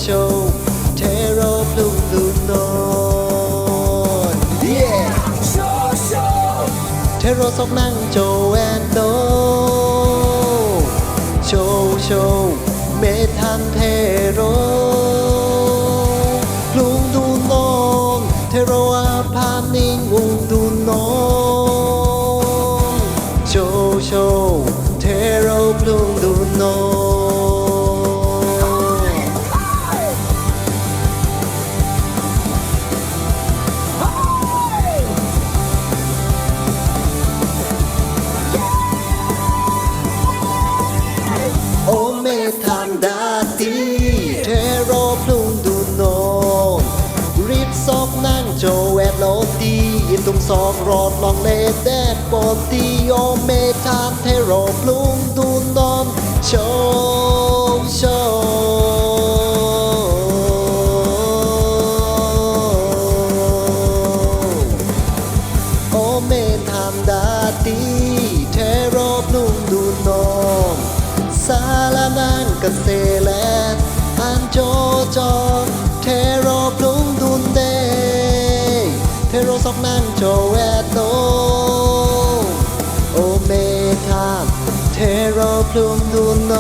โชเทโรพลุงดูนอนเทโรซอกนั่งโจแอนโดโชเมทันเทโรพลุงดูนอนเทโรอาพานิงอุงดูนอนโชเทโรพลุงดูนอนโอเมทันดาตีเทโรพลุงดูนอนรีบซอกนั่งโจแวดโลดียินตุงซอกรอดลองเลแดดปอตีโอเมทันเทโรพลุงดูนอนโชโอเมทันดาตีเทโรพลุงดูนอนซาลานังกเซแลอันโจจอเทโรพลุงดุนเดเทโรซอกนั่งโจแวดโนโอเมทามเทโรพลุงดุนโน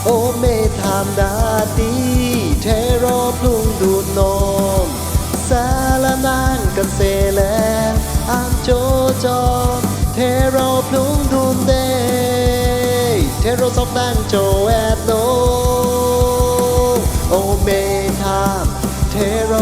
โอเมทามดาตีเทโรพลุงดูนนซาลานังกันเซแลอันโจจอเทโรพลุงดูนเดเทโรซอกนั่งโจแอดโนโอเมทามเทโร